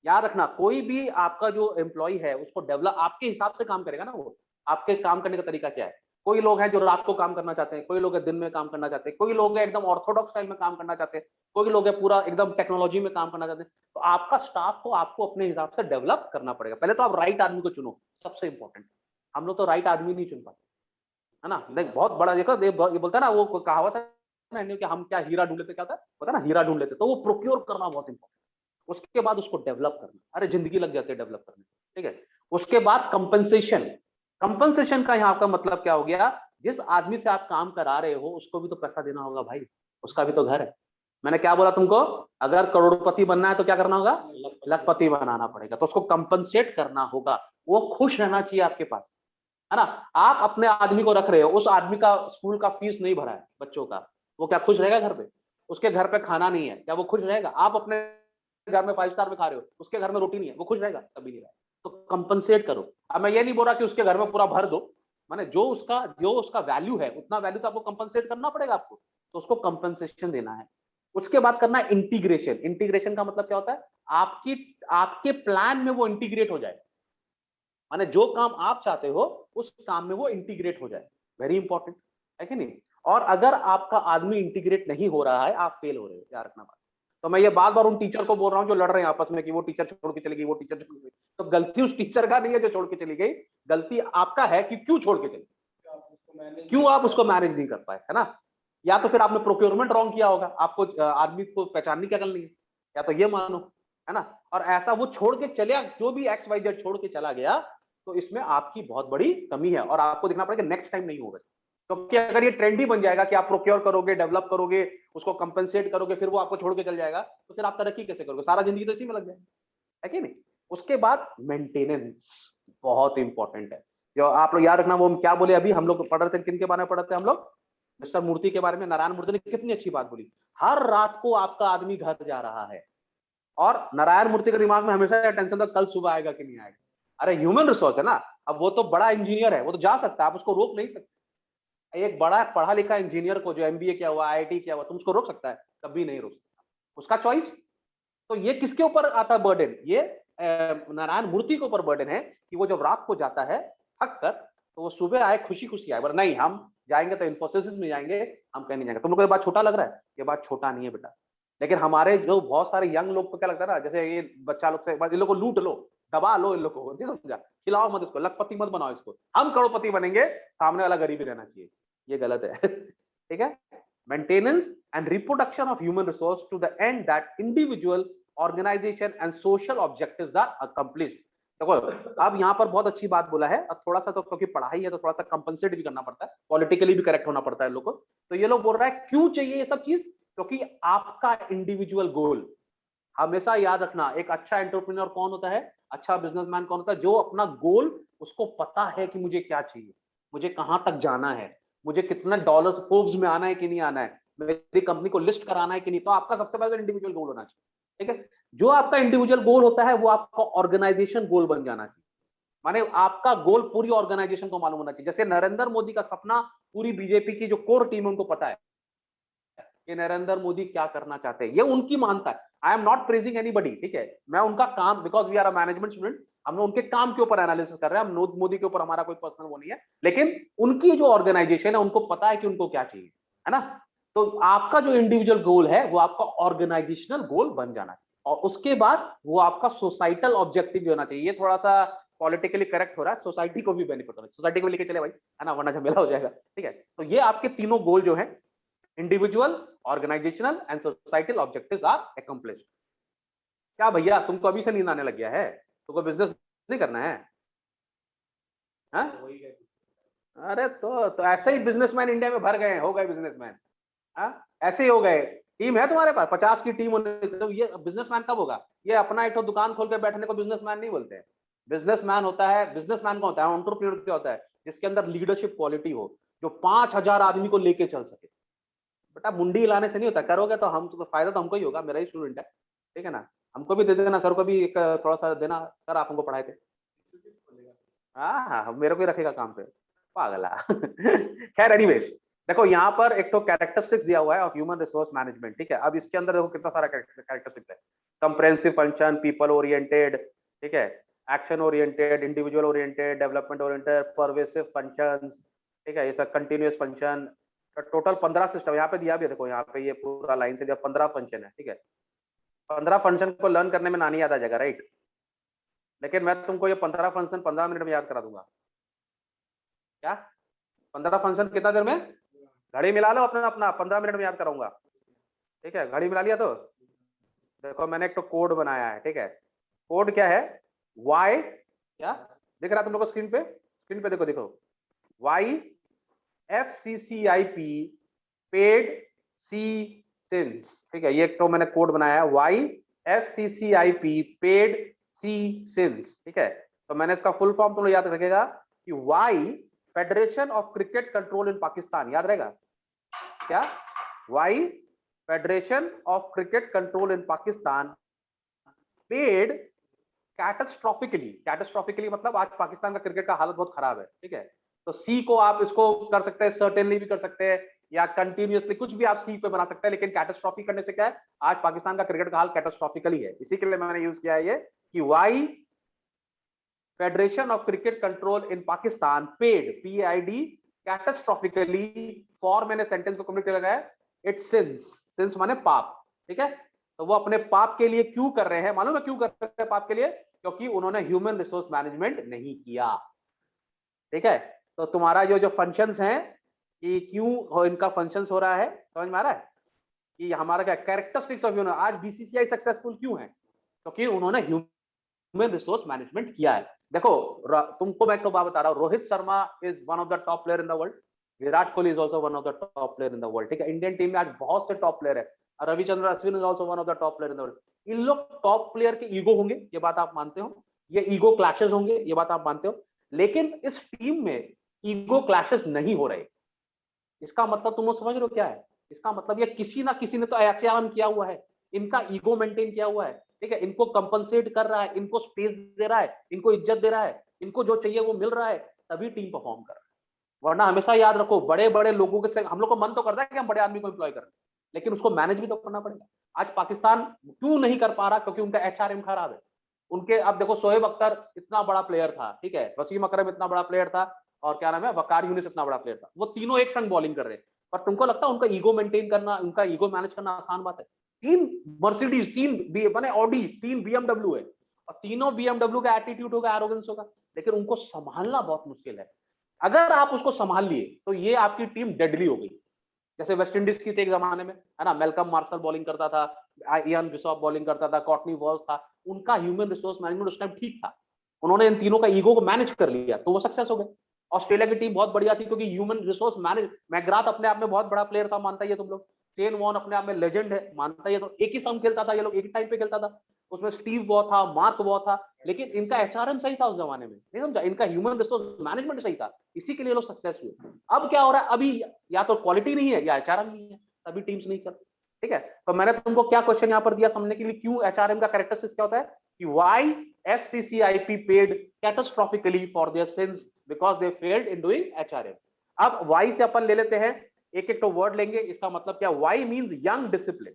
याद रखना, कोई भी आपका जो एम्प्लॉय है उसको डेवलप आपके हिसाब से काम करेगा ना, वो आपके काम करने का तरीका क्या है। कोई लोग हैं जो रात को काम करना चाहते हैं, कोई लोग हैं दिन में काम करना चाहते हैं, कोई लोग हैं एकदम ऑर्थोडॉक्स स्टाइल में काम करना चाहते हैं, कोई लोग हैं पूरा एकदम टेक्नोलॉजी में काम करना चाहते हैं। तो आपका स्टाफ को आपको अपने हिसाब से डेवलप करना पड़ेगा। पहले तो आप राइट आदमी को चुनो, सबसे इंपॉर्टेंट। हम लोग तो राइट आदमी नहीं चुन पाते, है ना। देख बहुत बड़ा, देखो ये बोलता है ना, वो कहावत है ना कि हम क्या हीरा ढूंढ लेते, क्या था पता ना, हीरा ढूंढ लेते। तो वो प्रोक्योर करना बहुत इंपॉर्टेंट, उसके बाद उसको डेवलप करना, अरे जिंदगी लग जाती है डेवलप करने, ठीक है। उसके बाद कंपनसेशन। कंपनसेशन का यहाँ का मतलब क्या हो गया, जिस आदमी से आप काम करा रहे हो उसको भी तो पैसा देना होगा भाई, उसका भी तो घर है। मैंने क्या बोला तुमको, अगर करोड़पति बनना है तो क्या करना होगा, लखपति बनाना पड़ेगा, तो उसको कंपनसेट करना होगा। वो खुश रहना चाहिए आपके पास, है ना। आप अपने आदमी को रख रहे हो, उस आदमी का स्कूल का फीस नहीं भरा है बच्चों का, वो क्या खुश रहेगा घर पे। उसके घर पे खाना नहीं है, क्या वो खुश रहेगा। आप अपने घर में 5 स्टार में खा रहे हो, उसके घर में रोटी नहीं है, वो खुश रहेगा, कभी नहीं रहेगा। तो कंपनसेट करो। अब मैं ये नहीं बोल रहा कि उसके घर में पूरा भर दो, माने जो उसका वैल्यू है उतना वैल्यू तो आपको कंपनसेट करना पड़ेगा आपको, तो उसको कंपनसेशन देना है। उसके बाद करना है इंटीग्रेशन। इंटीग्रेशन का मतलब क्या होता है, आपकी आपके प्लान में वो इंटीग्रेट हो जाए, माने जो काम आप चाहते हो उस काम में वो इंटीग्रेट हो जाए। वेरी इंपॉर्टेंट, है कि नहीं। और अगर आपका आदमी इंटीग्रेट नहीं हो रहा है, आप फेल हो रहे हो, याद रखना बात। तो मैं ये बार बार उन टीचर को बोल रहा हूँ जो लड़ रहे हैं आपस में कि वो टीचर छोड़ के चली गई, वो टीचर छोड़ गई। तो गलती उस टीचर का नहीं है जो छोड़ के चली गई, गलती आपका है कि क्यों छोड़ के चली, क्यों आप उसको मैनेज नहीं कर पाए, है ना। या तो फिर आपने प्रोक्योरमेंट रॉन्ग किया होगा, आपको आदमी को पहचानने की अकल नहीं है, या तो ये मानो, है ना। और ऐसा वो छोड़ के चले, जो भी XYZ छोड़ के चला गया, तो इसमें आपकी बहुत बड़ी कमी है, और आपको देखना पड़ेगा नेक्स्ट टाइम नहीं होगा। क्योंकि अगर ये ट्रेंड ही बन जाएगा कि आप प्रोक्योर करोगे, डेवलप करोगे, उसको कंपनसेट करोगे, फिर वो आपको छोड़ के चल जाएगा, तो फिर आप तरक्की कैसे करोगे, सारा जिंदगी तो इसी में लग जाएगा, है कि नहीं। उसके बाद मेंटेनेंस बहुत इंपॉर्टेंट है। जो आप लोग याद रखना, वो हम क्या बोले अभी, हम लोग पढ़ रहे थे, किन के बारे में पढ़ रहे थे हम लोग, मिस्टर मूर्ति के बारे में। नारायण मूर्ति ने कितनी अच्छी बात बोली, हर रात को आपका आदमी घर जा रहा है, और नारायण मूर्ति के दिमाग में हमेशा टेंशन था कल सुबह आएगा कि नहीं आएगा। अरे ह्यूमन रिसोर्स है ना, अब वो तो बड़ा इंजीनियर है, वो तो जा सकता है, आप उसको रोक नहीं सकते। एक बड़ा पढ़ा लिखा इंजीनियर को, जो MBA किया हुआ, IIT किया हुआ, तुम उसको रोक सकता है, कभी नहीं रोक सकता, उसका चॉइस। तो ये किसके ऊपर आता है बर्डन, ये नारायण मूर्ति के ऊपर बर्डन है कि वो जब रात को जाता है थक कर, तो वो सुबह आए खुशी खुशी आए। नहीं, हम जाएंगे तो इन्फोसिस में जाएंगे, हम कहीं नहीं जाएंगे। तुम लोग को ये बात छोटा लग रहा है, ये बात छोटा नहीं है बेटा। लेकिन हमारे जो बहुत सारे यंग लोग को क्या लगता है ना, जैसे ये बच्चा लोग से, इन लोग को लूट लो, दबा लो, इन लोग को नहीं समझा, खिलाओ मत इसको, लखपति मत बनाओ इसको, हम करोड़पति बनेंगे, सामने वाला गरीब ही रहना चाहिए, ये गलत है। ठीक है। Maintenance and reproduction of human resource to the end that individual, organization and social objectives are accomplished. देखो अब यहाँ पर बहुत अच्छी बात बोला है, अब थोड़ा सा तो क्योंकि पढ़ाई है तो थोड़ा सा कंपनसेट भी करना पड़ता है, पॉलिटिकली भी करेक्ट होना पड़ता है लोग को। तो ये लोग बोल रहा है क्यों चाहिए ये सब चीज, क्योंकि आपका इंडिविजुअल गोल, हमेशा याद रखना, एक अच्छा एंटरप्रेन्योर कौन होता है, अच्छा बिजनेसमैन कौन होता है, जो अपना गोल उसको पता है कि मुझे क्या चाहिए, मुझे कहां तक जाना है, मुझे कितना डॉलर्स फोर्ब्स में आना है कि नहीं आना है, मेरी कंपनी को लिस्ट कराना है कि नहीं। तो आपका सबसे पहले इंडिविजुअल गोल होना चाहिए, ठीक है। जो आपका इंडिविजुअल गोल होता है वो आपका ऑर्गेनाइजेशन गोल बन जाना चाहिए, माने आपका गोल पूरी ऑर्गेनाइजेशन को मालूम होना चाहिए। जैसे नरेंद्र मोदी का सपना पूरी बीजेपी की जो कोर टीम है उनको पता है कि नरेंद्र मोदी क्या करना चाहते हैं, ये उनकी मानता है। I am not praising anybody, ठीक है, मैं उनका काम, because we are a management student, हम लोग उनके काम के ऊपर एनालिसिस कर रहे हैं, हम मोदी के ऊपर हमारा कोई पर्सनल वो नहीं है, लेकिन उनकी जो ऑर्गेनाइजेशन है उनको पता है कि उनको क्या चाहिए, है ना। तो आपका जो इंडिविजुअल गोल है वो आपका ऑर्गेनाइजेशनल गोल बन जाना है, और उसके बाद वो आपका सोसाइटल ऑब्जेक्टिव भी होना चाहिए। ये थोड़ा सा पॉलिटिकली करेक्ट हो रहा है, सोसाइटी को भी बेनिफिट होना है, सोसाइटी को लेके चले भाई, है ना, वरना झमेला हो जाएगा, ठीक है। तो ये आपके तीनों गोल जो है, individual, organisational and societal objectives are accomplished. क्या भैया तुमको अभी से नींद आने लग गया है, तुमको बिजनेस नहीं करना है, हा? अरे तो ऐसे ही बिजनेसमैन इंडिया में भर गए, हो गए बिजनेसमैन, हाँ ऐसे ही हो गए। टीम है तुम्हारे पास, 50 की टीम होने, तो ये बिजनेसमैन कब होगा, ये अपना एक तो दुकान खोल के बैठने को बिजनेसमैन नहीं बोलते हैं। बिजनेसमैन होता है, बिजनेसमैन कौन होता है, एंटरप्रेन्योर क्या होता है, जिसके अंदर लीडरशिप क्वालिटी हो, जो 5,000 आदमी को लेके चल सके। बेटा मुंडी हिलाने से नहीं होता, करोगे तो हम तो फायदा तो हमको ही होगा, मेरा ही स्टूडेंट है, ठीक है ना, हमको भी दे देना, सर को भी एक थोड़ा सा देना, सर आप हमको पढ़ाए थे। हाँ हाँ मेरे को ही रखेगा काम पे, पागला। खैर एनीवेज, देखो यहाँ पर एक तो कैरेक्टरिस्टिक्स दिया हुआ है ऑफ ह्यूमन रिसोर्स मैनेजमेंट, ठीक है। अब इसके अंदर देखो कितना सारा कैरेक्टरिस्टिक्स है, कंप्रेहेंसिव फंक्शन, पीपल ओरिएंटेड, ठीक है, action oriented, individual oriented, development oriented, pervasive functions, ठीक है, ये सब कंटिन्यूअस फंक्शन, टोटल 15 सिस्टम यहाँ पे दिया भी है, देखो यहाँ पे ये पूरा लाइन से दिया, 15 फंक्शन है, ठीक है। 15 फंक्शन को लर्न करने में नानी याद आ जाएगा, राइट, लेकिन मैं तुमको ये 15 फंक्शन 15 मिनट में याद करा दूंगा। क्या 15 फंक्शन कितना देर में, घड़ी मिला लो अपना अपना, 15 मिनट में याद कराऊंगा, ठीक है। घड़ी मिला लिया तो देखो मैंने एक तो कोड बनाया है, ठीक है। कोड क्या है, वाई, क्या दिख रहा है तुम लोग को स्क्रीन पे, स्क्रीन पे देखो, देखो वाई FCCIP पेड सी सिंस, ठीक है, ये तो मैंने कोड बनाया है, वाई FCCIP पेड सी सिंस, ठीक है। तो मैंने इसका फुल फॉर्म तुम लोग याद रखेगा कि why federation of cricket control in Pakistan, याद रहेगा क्या, why federation of cricket control in Pakistan paid catastrophically, catastrophically मतलब आज पाकिस्तान का क्रिकेट का हालत बहुत खराब है, ठीक है। तो सी को आप इसको कर सकते हैं, सर्टेनली भी कर सकते हैं, या कंटिन्यूअसली, कुछ भी आप सी पे बना सकते हैं, लेकिन कैटास्ट्रोफी करने से क्या है, आज पाकिस्तान का क्रिकेट का हाल कैटास्ट्रोफिकली है, इसी के लिए मैंने यूज किया है ये कि why federation of cricket control in Pakistan paid PAID catastrophically for, मैंने सेंटेंस को कंप्लीट कर लगाया, इट सिंस, सिंस माने पाप, ठीक है। तो वो अपने पाप के लिए क्यों कर रहे हैं, मालूम है क्यों कर रहे हैं पाप के लिए, क्योंकि उन्होंने ह्यूमन रिसोर्स मैनेजमेंट नहीं किया, ठीक है। तो तुम्हारा जो फंक्शंस हैं कि क्यों इनका फंक्शंस हो रहा है, समझ में आ रहा है कि हमारा क्या कैरेक्टरिस्टिक्स ऑफ ह्यूमन, आज BCCI सक्सेसफुल क्यों है, क्योंकि उन्होंने ह्यूमन रिसोर्स मैनेजमेंट किया है। देखो तुमको मैं तो बात बता रहा हूँ, Rohit Sharma is one of the top player in the world, Virat Kohli is also one of the top player in the world, ठीक है। इंडियन टीम में आज बहुत से टॉप प्लेयर है, Ravichandran Ashwin is also one of the top player in the world. इन लोग top player के ईगो होंगे, ये बात आप मानते हो, ये ईगो क्लैशेस होंगे, ये बात आप मानते हो, लेकिन इस टीम में ईगो क्लैशेस नहीं हो रहे। इसका मतलब तुम लोग समझ रहे हो क्या है, इसका मतलब ये किसी ना किसी ने तो आचरण किया हुआ है, इनका ईगो मेंटेन किया हुआ है, ठीक है, इनको कंपनसेट कर रहा है, इनको स्पेस दे रहा है, इनको इज्जत दे रहा है, इनको जो चाहिए वो मिल रहा है, तभी टीम परफॉर्म कर रहा है। वरना हमेशा याद रखो, बड़े बड़े लोगों के से हम लोग को मन तो करता है कि हम बड़े आदमी को एम्प्लॉय करें, लेकिन उसको मैनेज भी तो करना पड़ेगा। आज पाकिस्तान क्यों नहीं कर पा रहा, क्योंकि उनका HRM खराब है। उनके अब देखो शोएब अख्तर इतना बड़ा प्लेयर था, ठीक है, वसीम अकरम इतना बड़ा प्लेयर था, और क्या नाम है, वकार यूनिस इतना बड़ा प्लेयर था, वो तीनों एक संग बॉलिंग कर रहे हैं, पर तुमको लगता है उनका ईगो मेंटेन करना, उनका ईगो मैनेज करना आसान बात है। 3 मर्सिडीज, 3 बने ऑडी, 3 BMW है, और तीनों BMW का एटीट्यूड होगा, एरोगेंस होगा, लेकिन उनको संभालना बहुत मुश्किल है। अगर आप उसको संभाल लिए तो ये आपकी टीम डेडली हो गई। जैसे वेस्ट इंडीज की थी एक जमाने में, है ना, मेलकम मार्शल बॉलिंग करता था, इयान बिशॉप बॉलिंग करता था, कॉटनी वॉल्स था, उनका ह्यूमन रिसोर्स मैनेजमेंट उस टाइम ठीक था, उन्होंने इन तीनों का ईगो को मैनेज कर लिया तो वो सक्सेस हो गए। ऑस्ट्रेलिया की टीम बहुत बढ़िया थी क्योंकि ह्यूमन रिसोर्स मैनेज, मैकग्राथ अपने आप में बहुत बड़ा प्लेयर था, मानता ही है तुम लोग। शेन वॉर्न अपने आप में लेजेंड है, मानता ही है। तो एक ही सम खेलता था ये लोग, एक ही टाइम पे खेलता था। उसमें स्टीव वॉ था, मार्क वॉ था, लेकिन इनका एचआरएम सही था उस जमाने में, नहीं समझा, इनका ह्यूमन रिसोर्स मैनेजमेंट सही था, इसी के लिए लोग सक्सेस हुए। अब क्या हो रहा है, अभी या तो क्वालिटी नहीं है या एचआरएम नहीं है, तभी टीम्स नहीं चल। ठीक है, तो मैंने तुमको क्या क्वेश्चन यहाँ पर दिया समझने के लिए, क्यों एचआरएम का कैरेक्टरिस्टिक्स क्या होता है कि why FCCIP paid catastrophically for their sins because they failed in doing HRM. अब वाई से अपन ले लेते हैं, एक एक तो वर्ड लेंगे, इसका मतलब क्या, वाई मींस यंग डिसिप्लिन।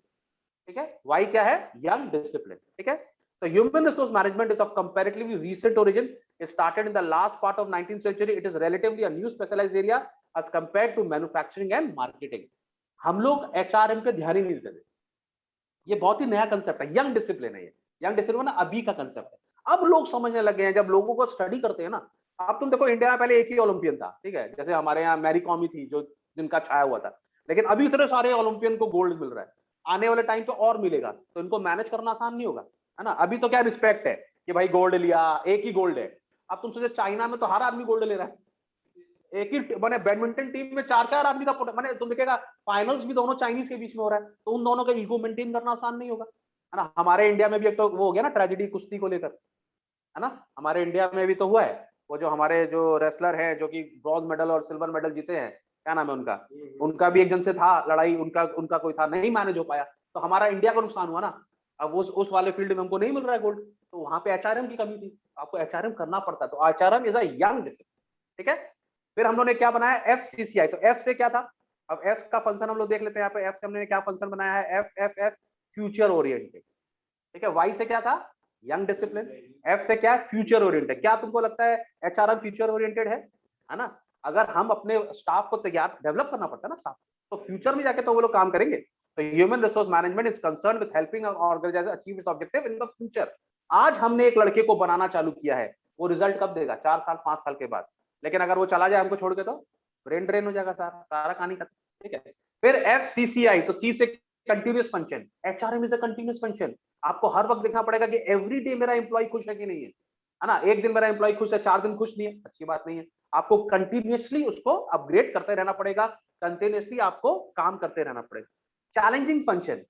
ठीक है, वाई क्या है, यंग डिसिप्लिन। ठीक है, तो human resource management is of comparatively recent origin, it started in the last part of 19th century, it is relatively a new specialized area as compared to manufacturing and marketing। हम लोग HRM पे ध्यान ही नहीं देते थे, ये बहुत ही नया कंसेप्ट है, यंग डिसिप्लिन है ये, यंग डिसिप्लिन ना अभी का कंसेप्ट है, अब लोग समझने लगे हैं, जब लोगों को स्टडी करते हैं ना। अब तुम देखो इंडिया में पहले एक ही ओलंपियन था, ठीक है, जैसे हमारे यहाँ मैरी कॉम ही थी जो जिनका छाया हुआ था, लेकिन अभी इतने सारे ओलंपियन को गोल्ड मिल रहा है, आने वाले टाइम पे और मिलेगा, तो इनको मैनेज करना आसान नहीं होगा, है ना। अभी तो क्या रिस्पेक्ट है कि भाई गोल्ड लिया, एक ही गोल्ड है। अब तुम सोचो चाइना में तो हर आदमी गोल्ड ले रहा है, एक ही मैंने बैडमिंटन टीम में चार चार आदमी का मैंने तुम देखेगा, फाइनल्स भी दोनों चाइनीज के बीच में हो रहा है, तो उन दोनों का ईगो मेंटेन करना आसान नहीं होगा, है ना। हमारे इंडिया में भी एक तो वो हो गया ना ट्रेजेडी कुश्ती को लेकर, है ना, हमारे इंडिया में भी तो हुआ है, वो जो हमारे जो रेसलर है जो कि ब्रॉन्ज मेडल और सिल्वर मेडल जीते हैं, क्या नाम है उनका, उनका भी एक जन से था लड़ाई, उनका उनका कोई था, नहीं मैनेज हो पाया, तो हमारा इंडिया का नुकसान हुआ ना। अब उस वाले फील्ड में हमको नहीं मिल रहा है गोल्ड, तो वहां पे एचआरएम की कमी थी, आपको एचआरएम करना पड़ता है, तो HRM is a young discipline. ठीक है, फिर हम लोग ने क्या बनाया, एफसीसीआई, तो एफ से क्या था, अब एफ का फंक्शन हम लोग देख लेते हैं यहाँ पे, एफ से हमने क्या फंक्शन बनाया है, F F F future oriented. ठीक है, वाई से क्या था, यंग डिसिप्लिन, एफ से क्या है, फ्यूचर ओरिएंटेड। क्या तुमको लगता है एचआरएम फ्यूचर ओरिएंटेड है ना। अगर हम अपने स्टाफ को तैयार डेवलप करना पड़ता है ना स्टाफ, तो फ्यूचर में जाके तो वो लोग काम करेंगे। तो human resource management is concern with helping organisation achieve its objective in the future. आज हमने एक लड़के को बनाना चालू किया है, वो रिजल्ट कब देगा, 4 साल 5 साल के बाद, लेकिन अगर वो चला जाए हमको छोड़ के तो ब्रेन ड्रेन हो जाएगा, सारा सारा कहानी खत्म। ठीक है, फिर एफ सी सी आई, तो सी से continuous function, HRM is a continuous function. आपको हर वक्त देखना पड़ेगा कि एवरी डे मेरा एम्प्लॉय खुश है कि नहीं है ना। एक दिन मेरा एम्प्लॉय खुश है, 4 दिन खुश नहीं है, अच्छी बात नहीं है। आपको कंटिन्यूसली उसको अपग्रेड करते रहना पड़ेगा, कंटिन्यूसली आपको काम करते रहना पड़ेगा। Challenging function,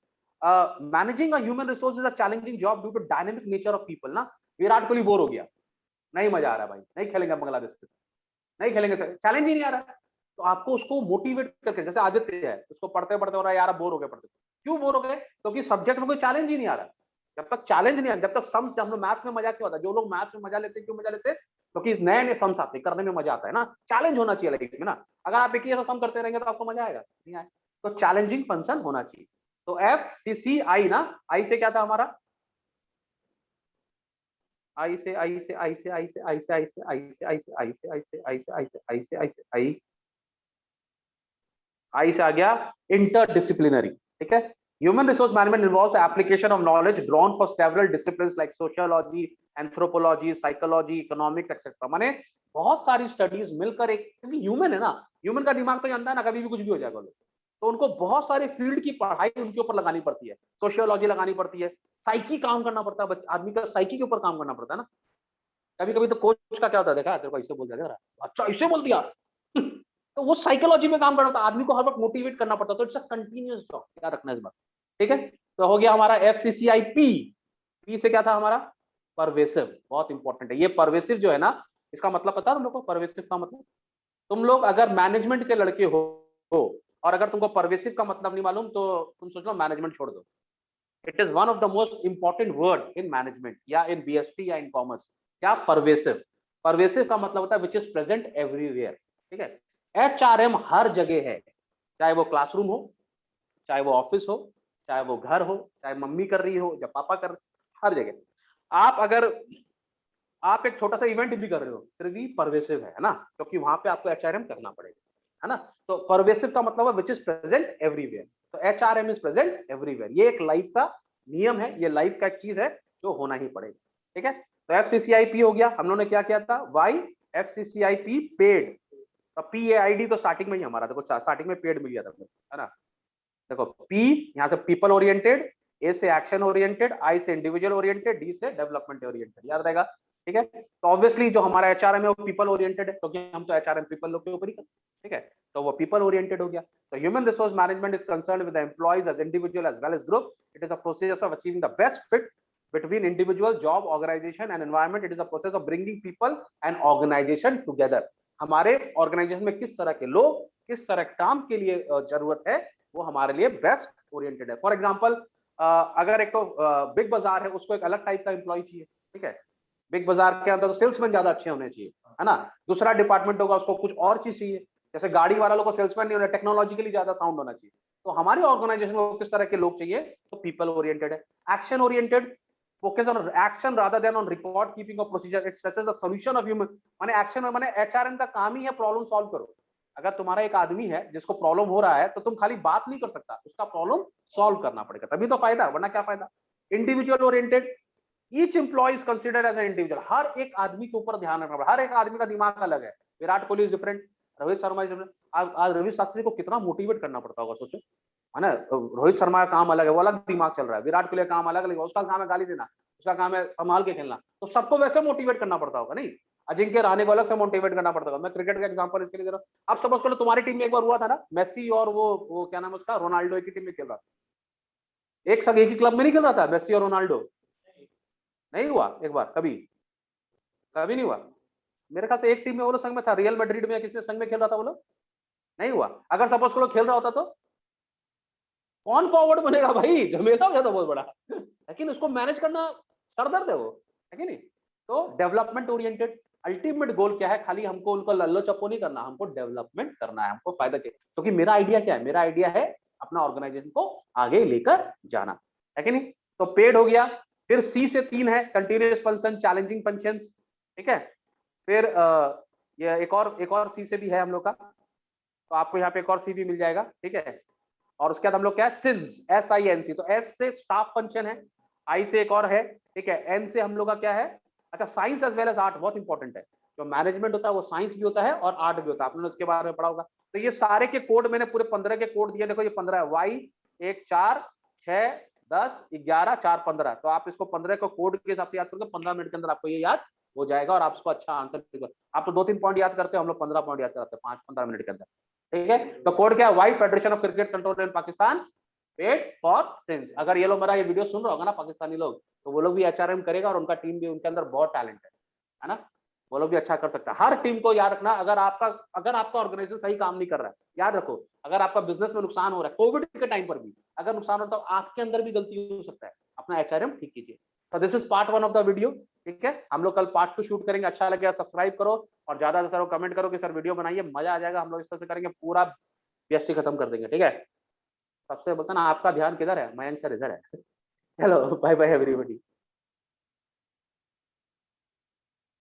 managing a human resource is a challenging job due to dynamic nature of people ना। विराट कोहली बोर हो गया, नहीं मजा आ रहा भाई, नहीं खेलेंगे बांग्लादेश पे, नहीं खेलेंगे सर, चैलेंज ही नहीं आ रहा है। तो आपको उसको मोटिवेट करके, जैसे आदित्य है, उसको पढ़ते पढ़ते हो रहा है यार बोर हो गए पढ़ते, क्यों बोर हो गए, क्योंकि सब्जेक्ट में कोई चैलेंज ही नहीं आ रहा। जब तक चैलेंज नहीं आ, जब तक सम्स, हम लोग मैथ्स में मजा क्यों आता है, जो लोग मैथ्स में मजा लेते हैं, क्यों मजा लेते हैं, क्योंकि नए नए सम्स आते हैं, करने में मजा आता है ना, चैलेंज होना चाहिए लाइफ में ना। अगर आप एक ही ऐसा सम करते रहेंगे तो आपको मजा आएगा, नहीं आए, तो चैलेंजिंग फंक्शन होना चाहिए। तो एफ सी सी आई ना, आई से क्या था हमारा, आई से आई से आई से आई से आई से आई से आई से आई से आई से आई से आई से आई से आई से आई से आई, आई से आ गया इंटरडिसिप्लिनरी। ठीक है, human resource management involves application of knowledge drawn for several disciplines like sociology, anthropology, psychology, economics etcetera. माने बहुत सारी स्टडीज मिलकर एक, क्योंकि ह्यूमन है ना, ह्यूमन का दिमाग तो जानता है ना, कभी भी कुछ भी हो जाएगा लोग, तो उनको बहुत सारे फील्ड की पढ़ाई उनके ऊपर लगानी पड़ती है, सोशियोलॉजी लगानी पड़ती है, साइकी काम करना पड़ता है, आदमी का साइकी के ऊपर काम करना पड़ता है ना। कभी कभी तो कोच का क्या होता है, देखा तेरे को ऐसे बोल दिया, अच्छा ऐसे बोल दिया तो वो साइकोलॉजी में काम करना था, आदमी को हर वक्त मोटिवेट करना पड़ता, तो इट्स अ कंटीन्यूअस जॉब, क्या रखना है इस बात। ठीक है, तो हो गया हमारा एफसीसीआई पी, पी से क्या था हमारा, परवेसिव, बहुत इंपॉर्टेंट है ये परवेसिव जो है ना, इसका मतलब पता है तुम लोग को, परवेसिव का मतलब, तुम लोग अगर मैनेजमेंट के लड़के हो और अगर तुमको परवेसिव का मतलब नहीं मालूम तो तुम सोच लो मैनेजमेंट छोड़ दो। It is one of the most important word in management या इन बीएसटी या इन कॉमर्स। क्या, परवेसिव, परवेसिव का मतलब होता है विच इज प्रेजेंट एवरीवेयर। ठीक है, एचआरएम हर जगह है, चाहे वो क्लासरूम हो, चाहे वो ऑफिस हो, चाहे वो घर हो, चाहे मम्मी कर रही हो या पापा कर, हर जगह। आप अगर आप एक छोटा सा इवेंट भी कर रहे हो फिर भी परवेसिव है ना, क्योंकि वहां पे आपको एचआरएम करना पड़ेगा, है ना। तो परवेसिव का मतलब है विच इज प्रेजेंट एवरीवेयर, तो एचआरएम इज प्रेजेंट एवरीवेयर, ये एक लाइफ का नियम है, ये लाइफ का एक चीज है जो होना ही पड़ेगा। ठीक है, तो एफसीसीआईपी हो गया, हम लोगों ने क्या किया था, वाई एफसीसीआईपी पेड, तो पी ए आई डी तो स्टार्टिंग में ही हमारा, देखो स्टार्टिंग में पेड मिल गया था, है ना। देखो पी यहाँ से पीपल ओरिएंटेड, ए से एक्शन ओरिएंटेड, आई से इंडिविजुअल ओरिएंटेड, डी से डेवलपमेंट ओरिएंटेड, याद रहेगा। ठीक है। तो ऑब्वियसली जो हमारा एचआरएम है वो पीपल ओरिएंटेड है, क्योंकि हम तो एचआरएम पीपल लोग के ऊपर ही करते हैं, ठीक है। तो वो पीपल ओरिएंटेड हो गया। तो human resource management is concerned with the employees as individual as well as group. It is a process of achieving the best fit between individual, job, organization and environment. It is a process of bringing people and organization together. हमारे organisation में किस तरह के लोग किस तरह काम के लिए जरूरत है, वो हमारे लिए बेस्ट ओरिएंटेड है। फॉर एग्जांपल अगर एक तो बिग बाजार है, उसको एक अलग टाइप का एम्प्लॉय चाहिए, ठीक है। बिग बाजार के अंदर तो सेल्समैन ज्यादा अच्छे होने चाहिए, है ना। दूसरा डिपार्टमेंट होगा, उसको कुछ और चीज चाहिए, जैसे गाड़ी वाला लोग को सेल्समैन नहीं होना, टेक्नोलॉजिकली ज्यादा साउंड होना चाहिए। तो हमारी ऑर्गेनाइजेशन में किस तरह के लोग चाहिए, तो पीपल ओरिएंटेड है। Action oriented, focus on action rather than on record keeping of procedure. It stresses the solution of human, माने एक्शन माने एचआरएम का काम ही है प्रॉब्लम सॉल्व करो। अगर तुम्हारा एक आदमी है जिसको प्रॉब्लम हो रहा है, तो तुम खाली बात नहीं कर सकता, उसका प्रॉब्लम सॉल्व करना पड़ेगा, तभी तो फायदा, वरना क्या फायदा। Individual oriented, each employee is considered as an individual. हर एक आदमी के ऊपर ध्यान रखना पड़ेगा, हर एक आदमी का दिमाग अलग है। Virat Kohli is different, Rohit Sharma is different. आज रवि शास्त्री को कितना मोटिवेट करना पड़ता होगा, सोचो, है ना। रोहित शर्मा का काम अलग है, वो अलग दिमाग चल रहा है। विराट कोहली का काम अलग है, उसका काम है गाली देना, उसका काम है संभाल के खेलना। तो सबको वैसे मोटिवेट करना पड़ता होगा, नहीं। अजिंक्य रहाणे को अलग से मोटिवेट करना पड़ता होगा। मैं क्रिकेट का एग्जांपल इसके लिए दे रहा हूं। अब सपोज करो तुम्हारी टीम में एक बार हुआ था ना, मेसी और वो क्या नाम है उसका, रोनाल्डो एक ही टीम में खेल रहा था, एक संग एक ही क्लब में नहीं खेल रहा था मेसी और रोनाल्डो। नहीं हुआ एक बार, कभी कभी नहीं हुआ। मेरे ख्याल से एक टीम में वो लोग संग में था, रियल मैड्रिड में किसमें संग में खेल रहा था वो लोग, नहीं हुआ। अगर सपोज करो खेल रहा होता तो कौन फॉरवर्ड बनेगा भाई, झमेला हो जाता बहुत बड़ा, लेकिन उसको मैनेज करना सरदर्द है वो, है कि नहीं। तो डेवलपमेंट ओरिएंटेड, अल्टीमेट गोल क्या है, खाली हमको उनको लल्लो चप्पो नहीं करना, हमको डेवलपमेंट करना है, हमको फायदा क्या, क्योंकि मेरा आइडिया क्या है, मेरा आइडिया है अपना ऑर्गेनाइजेशन को आगे लेकर जाना, है कि नहीं। तो पेड हो गया। फिर सी से 3 है, कंटिन्यूअस फंक्शन, चैलेंजिंग फंक्शंस, ठीक है। फिर ये एक और सी से भी है हम लोग का, तो आपको यहाँ पे एक और सी भी मिल जाएगा, ठीक है। और उसके बाद हम लोग क्या है, सिंस, SINC। तो एस से स्टाफ फंक्शन है, आई से एक और है, ठीक है, एन से हम लोग का क्या है, अच्छा, science as well as art, बहुत इंपॉर्टेंट है। जो मैनेजमेंट होता है वो साइंस भी होता है और आर्ट भी होता है, आपने उसके बारे में पढ़ा होगा। तो ये सारे के कोड मैंने पूरे 15 के कोड दिए, देखो ये 15 है, वाई 1 4 6 10 11 4 15। तो आप इसको 15 को कोड के हिसाब से याद करोगे, 15 मिनट के अंदर आपको ये याद हो जाएगा और आप इसको अच्छा आंसर, आप तो 2-3 पॉइंट याद करते हो, हम लोग 15 पॉइंट याद करते हैं 5-15 मिनट के अंदर, ठीक है। तो कोड क्या है, why federation of cricket control in Pakistan paid for since. अगर ये लोग मेरा ये वीडियो सुन रहा होगा ना पाकिस्तानी लोग, तो वो लोग भी एचआरएम करेगा और उनका टीम भी, उनके अंदर बहुत टैलेंट है ना, वो लोग भी अच्छा कर सकता है। हर टीम को याद रखना, अगर आपका ऑर्गेनाइजेशन सही काम नहीं कर रहा है, याद रखो, अगर आपका बिजनेस में नुकसान हो रहा है, कोविड के टाइम पर भी अगर नुकसान होता है, तो आपके अंदर भी गलती हो सकता है, अपना एचआरएम ठीक कीजिए। तो this is part 1 of the video, ठीक है। हम लोग कल पार्ट 2 शूट करेंगे। अच्छा लगे सब्सक्राइब करो और ज्यादा से ज्यादा कमेंट करो कि सर वीडियो बनाइए, मजा आ जाएगा। हम लोग इस तरह से करेंगे, पूरा बीएसटी खत्म कर देंगे, ठीक है। सबसे बोलता ना, आपका ध्यान किधर है, मयंक सर इधर है। चलो बाय बाय एवरीबॉडी।